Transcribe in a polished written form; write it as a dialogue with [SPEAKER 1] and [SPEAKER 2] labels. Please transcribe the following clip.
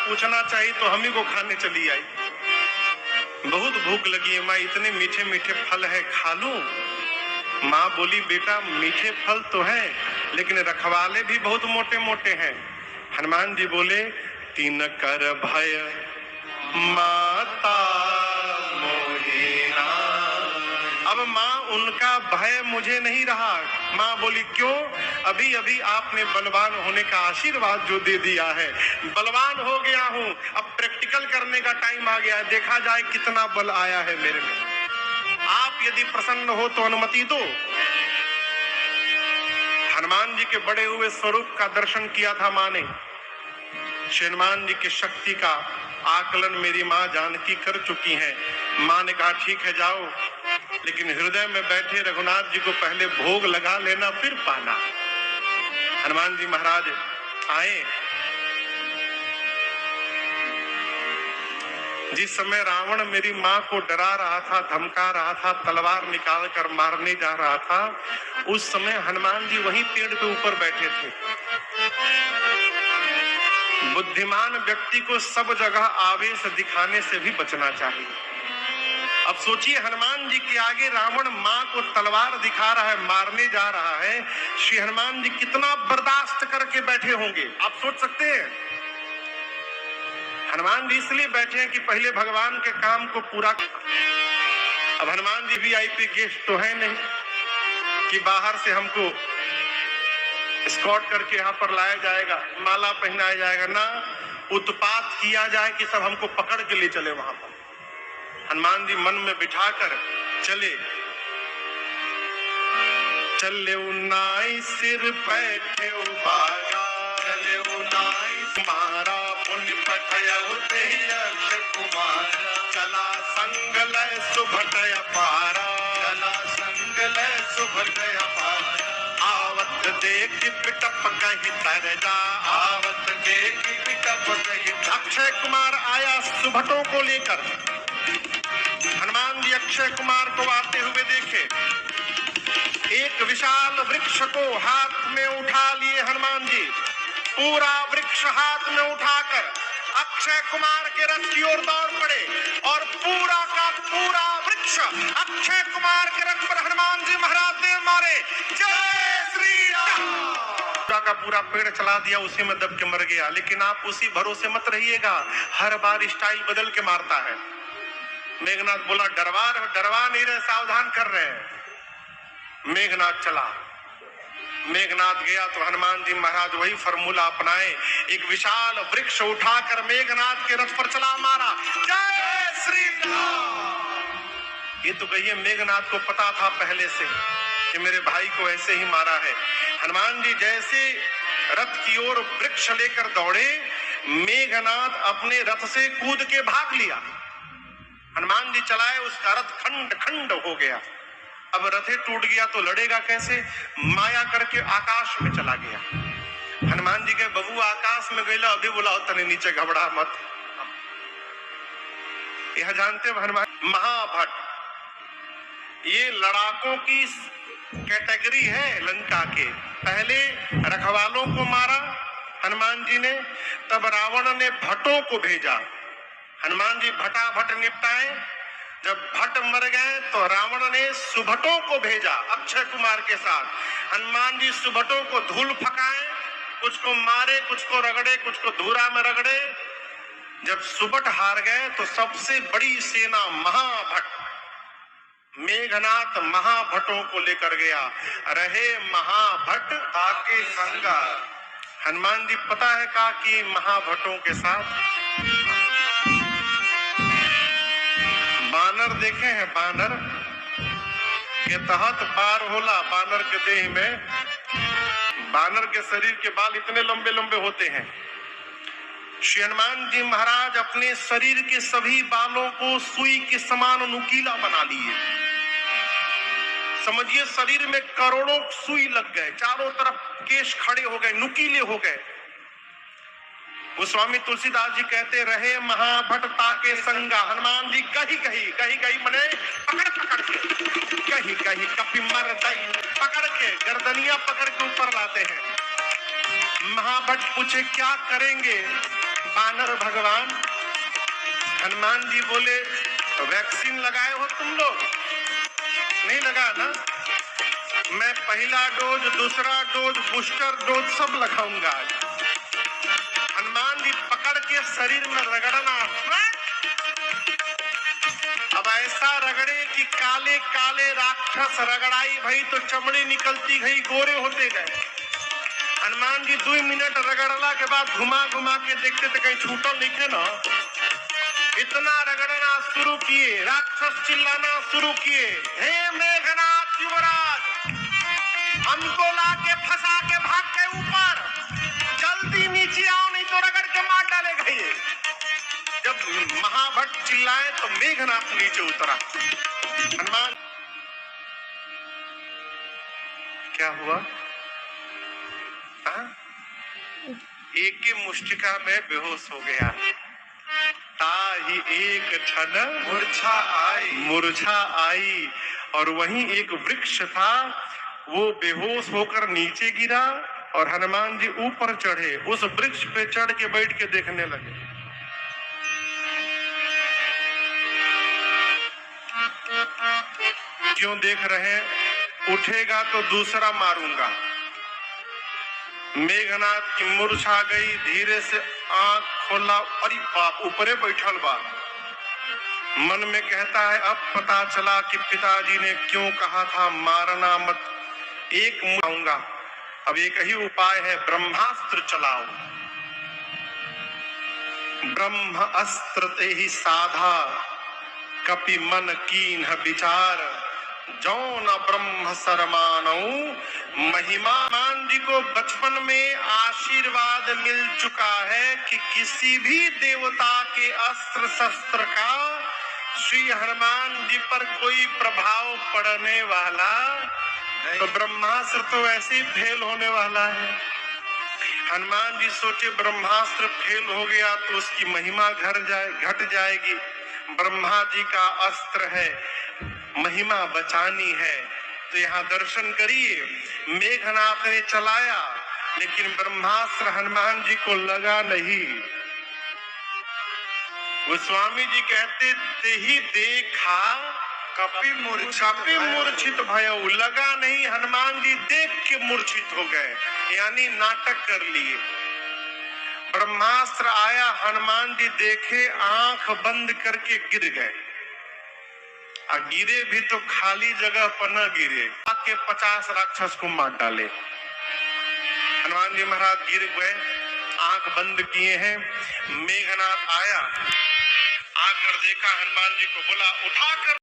[SPEAKER 1] पूछना चाहिए तो हम ही को खाने चली आई। बहुत भूख लगी है माँ, इतने मीठे मीठे फल है, खा लूं? माँ बोली बेटा मीठे फल तो हैं, लेकिन रखवाले भी बहुत मोटे मोटे हैं। हनुमान जी बोले तीन कर भय माता मोहिना। अब माँ उनका भय मुझे नहीं रहा। माँ बोली क्यों? अभी अभी आपने बलवान होने का आशीर्वाद जो दे दिया है, बलवान हो गया हूं, अब प्रैक्टिकल करने का टाइम आ गया है, देखा जाए कितना बल आया है मेरे में। आप यदि प्रसन्न हो तो अनुमति दो। हनुमान जी के बड़े हुए स्वरूप का दर्शन किया था माँ ने। हनुमान जी की शक्ति का आकलन मेरी माँ जानकी कर चुकी हैं। माँ ने कहा ठीक है जाओ, लेकिन हृदय में बैठे रघुनाथ जी को पहले भोग लगा लेना, फिर पाना। हनुमान जी महाराज आए। जिस समय रावण मेरी माँ को डरा रहा था, धमका रहा था, तलवार निकाल कर मारने जा रहा था, उस समय हनुमान जी वहीं पेड़ के ऊपर बैठे थे। बुद्धिमान व्यक्ति को सब जगह आवेश दिखाने से भी बचना चाहिए। अब सोचिए हनुमान जी के आगे रावण माँ को तलवार दिखा रहा है, मारने जा रहा है, श्री हनुमान जी कितना बर्दाश्त करके बैठे होंगे, आप सोच सकते हैं। हनुमान जी इसलिए बैठे हैं कि पहले भगवान के काम को पूरा। अब हनुमान जी वीआईपी गेस्ट तो है नहीं कि बाहर से हमको स्कॉट करके यहाँ पर लाया जाएगा, माला पहनाया जाएगा, ना उत्पात किया जाए कि सब हमको पकड़ के ले चले वहां पर। हनुमान जी मन में बिठाकर चले। चले उन्नाई सिर बैठे बागा, चले उन्नाई तुम्हारा पुण्य पठयउ तेहि अक्षय कुमार। चला संग लय सुभटय पारा, चला संग लय सुभटय पारा। आवत देख पिटप कहीं तर जा, आवत देख पिटप कहीं। अक्षय कुमार आया सुभटों को लेकर। हनुमान जी अक्षय कुमार को आते हुए देखे। एक विशाल वृक्ष को हाथ में उठा लिए हनुमान जी। पूरा वृक्ष हाथ में उठाकर अक्षय कुमार के रथ की ओर दौड़ पड़े और पूरा का पूरा वृक्ष अक्षय कुमार के रथ पर हनुमान जी महाराज ने मारे। जय श्री राम। पूरा का पूरा पेड़ चला दिया, उसी में दब के मर गया। लेकिन आप उसी भरोसे मत रहिएगा, हर बार स्टाइल बदल के मारता है। मेघनाथ बोला डरवा नहीं रहे, सावधान कर रहे हैं। मेघनाथ चला। मेघनाथ गया तो हनुमान जी महाराज वही फॉर्मूला अपनाए। एक विशाल वृक्ष उठाकर मेघनाथ के रथ पर चला मारा। जय श्री राम। ये तो कहिए मेघनाथ को पता था पहले से कि मेरे भाई को ऐसे ही मारा है। हनुमान जी जैसे रथ की ओर वृक्ष लेकर दौड़े, मेघनाथ अपने रथ से कूद के भाग लिया। हनुमान जी चलाए, उसका रथ खंड खंड हो गया। अब रथे टूट गया तो लड़ेगा कैसे? माया करके आकाश में चला गया। हनुमान जी के बबू आकाश में गए, अभी बोला तने नीचे घबरा मत। यह जानते हो हनुमान महाभट, ये लड़ाकों की कैटेगरी है लंका के। पहले रखवालों को मारा हनुमान जी ने, तब रावण ने भट्टों को भेजा। हनुमान जी भटाभट निपटाए। जब भट्ट मर गए तो रावण ने सुभटों को भेजा अक्षय कुमार के साथ। हनुमान जी सुभटों को धूल फकाए, कुछ को मारे, कुछ को रगड़े, कुछ को धूरा में रगड़े। जब सुभट हार गए तो सबसे बड़ी सेना महाभट मेघनाथ महाभटों को लेकर गया। रहे महाभट आके संगा। हनुमान जी पता है का कि महाभटों के साथ बानर देखे हैं, बानर के तहत बार होला। बानर के देह में, बानर के शरीर के बाल इतने लंबे लंबे होते हैं। श्री हनुमान जी महाराज अपने शरीर के सभी बालों को सुई के समान नुकीला बना लिए। समझिए शरीर में करोड़ों सुई लग गए, चारों तरफ केश खड़े हो गए, नुकीले हो गए। गोस्वामी तुलसीदास जी कहते रहे महाभट ताके संगा। हनुमान जी कही कही मने पकड़ पकड़ के, कही कही कपि मर दई, पकड़ के गर्दनिया पकड़ के ऊपर लाते हैं। महाभट पूछे क्या करेंगे? बानर भगवान। हनुमान जी बोले वैक्सीन लगाए हो तुम लोग? नहीं लगा ना? मैं पहला डोज, दूसरा डोज, बूस्टर डोज सब लगाऊंगा। हनुमान जी पकड़ के शरीर में रगड़ना, अब ऐसा रगड़े कि काले काले राक्षस रगड़ाई भई तो चमड़ी निकलती गई, गोरे होते गए। हनुमान जी 2 मिनट रगड़ला के बाद घुमा घुमा के देखते थे कहीं छूटल नहीं ना। इतना रगड़ना शुरू किए, राक्षस चिल्लाना शुरू किए, हे मेघनाथ युवराज, हमको लाके फंसा के भाग के ऊपर, जल्दी नीचे आओ नहीं तो रगड़ के मार डालेगा ये। जब महाभट चिल्लाए तो मेघनाथ नीचे उतरा। हनुमान क्या हुआ? एक ही मुष्टिका में बेहोश हो गया। ताही एक क्षण मूर्छा आई और वहीं एक वृक्ष था, वो बेहोश होकर नीचे गिरा और हनुमान जी ऊपर चढ़े, उस वृक्ष पे चढ़ के बैठ के देखने लगे। क्यों देख रहे हैं? उठेगा तो दूसरा मारूंगा। मेघनाथ की मूर्छा गई, धीरे से आंख खोला, अरे बाप, ऊपरे बैठल बा। मन में कहता है अब पता चला कि पिताजी ने क्यों कहा था मारना मत, एक मुआऊंगा। अब एक ही उपाय है, ब्रह्मास्त्र चलाओ। ब्रह्म अस्त्र ते ही साधा, कपि मन कीन विचार, जो न ब्रह्म सरमानऊ महिमा। हनुमान जी को बचपन में आशीर्वाद मिल चुका है कि किसी भी देवता के अस्त्र शस्त्र का श्री हनुमान जी पर कोई प्रभाव पड़ने वाला, तो ब्रह्मास्त्र तो ऐसे ही फेल होने वाला है। हनुमान जी सोचे ब्रह्मास्त्र फेल हो गया तो उसकी महिमा घट जाएगी। ब्रह्मा जी का अस्त्र है, महिमा बचानी है, तो यहाँ दर्शन करिए। मेघनाथ ने चलाया लेकिन ब्रह्मास्त्र हनुमान जी को लगा नहीं। गोस्वामी जी कहते ते ही देखा कपि मूर्छित भयउ, लगा नहीं, हनुमान जी देख के मूर्छित हो गए, यानी नाटक कर लिए। ब्रह्मास्त्र आया, हनुमान जी देखे, आंख बंद करके गिर गए। गिरे भी तो खाली जगह पर न गिरे, आके 50 राक्षस को मार डाले। हनुमान जी महाराज गिर गए, आंख बंद किए हैं। मेघनाथ आया, आकर देखा हनुमान जी को, बोला उठाकर